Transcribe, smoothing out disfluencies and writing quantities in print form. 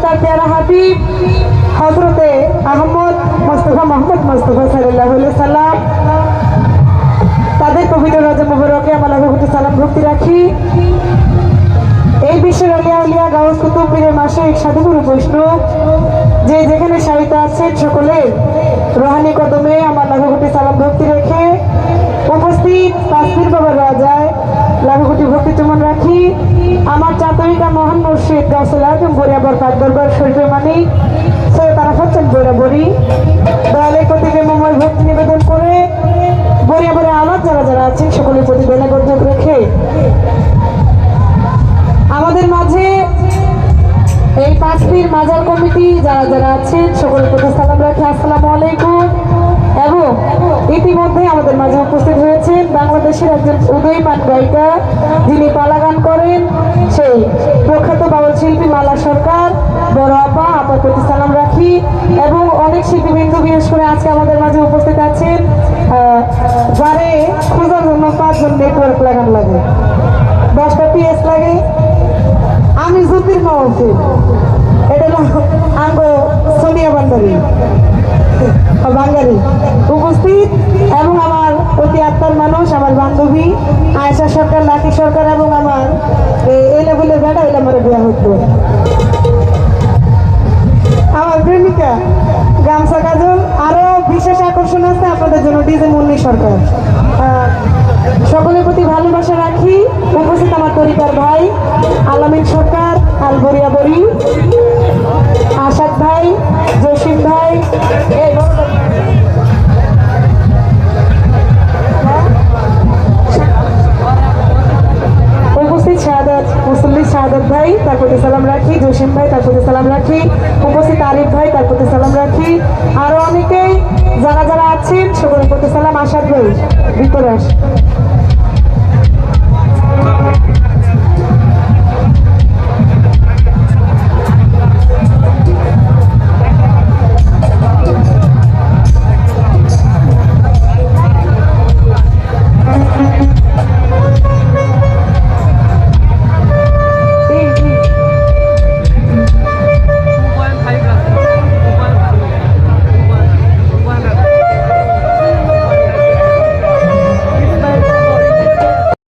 তার প্যারা হাবিব হযরতে আহমদ মুস্তাফা মোহাম্মদ মুস্তাফা সাল্লাল্লাহু আলাইহি সাল্লাম তাদের পবিত্র রজব মুবারকে আমার লাখো কোটি সালাম ভক্তি রাখি। এই বিশ্বের আলিয়া উলিয়া গাউস কুতুব পীরের মাসিক সাধুগুরু বৈষ্ণব যে যেখানে সাহিত্য আছেন সকলের রোহানি কদমে আমার লাখো কোটি সালাম ভক্তি রেখে উপস্থিত তাসবির বাবার রাজায় লাখো কোটি ভক্তি চুমন রাখি। আমার চাতরিকা মহান মুর্শিদ গাউসুল আজম বরিয়াবর পাক দরবার শরীফের মানিক সৈয়দ আরাফাত চাঁদ বরাবরই দয়ালের প্রতি প্রেমময় ভক্তি নিবেদন করে বরিয়াবরে আমার যারা যারা আছেন সকলের প্রতি বেলাগর্ধক রেখে আমাদের মাঝে এই পাঁচটির মাজার কমিটি যারা যারা আছেন সকলের প্রতি সালাম রাখি, আসসালামু আলাইকুম। এবং ইতিমধ্যে আমাদের মাঝে উপস্থিত হয়েছেন বাংলাদেশের একজন উদীয়মান গায়িকা, যিনি পালা গান করেন, সেই প্রখ্যাত বাউল শিল্পী মালা সরকার বড় আপা, আপার প্রতি সালাম রাখি। এবং অনেক শিল্পীবৃন্দ বিশেষ করে আজকে আমাদের মাঝে উপস্থিত আছেন যারে খোঁজার জন্য 5 জন নেটওয়ার্ক লাগান লাগে, 10টা পিএস লাগে। আমি জ্যোতির মাহফিল, এটা হলো আঙ্গো সোনিয়া বান্দারি বাঙ্গারি উপস্থিত এবং আমার অতি আত্মার মানুষ, আমার বান্ধবী আয়েশা সরকার, লাকি সরকার এবং আমার এলে বলে বেটা এলে আমার বিয়া হতো, আমার প্রেমিকা গামছা কাজল। আরো বিশেষ আকর্ষণ আছে আপনাদের জন্য ডিজে মুন্নি সরকার। সকলের প্রতি ভালোবাসা রাখি। উপস্থিত আমার তরিকার ভাই আলামিন সরকার, আলবরিয়া বরি, আশাদ ভাই, জসিম ভাই, উপস্থিত শাহাদাত মুসল্লি শাহাদাত ভাই, তার প্রতি সালাম রাখি, জসিম ভাই, তার প্রতি সালাম রাখি, উপস্থিত আরিফ ভাই, তার প্রতি সালাম রাখি। আরো অনেকেই যারা যারা আছেন সকলের প্রতি সালাম। আশাদ ভাই ভিতরে আস।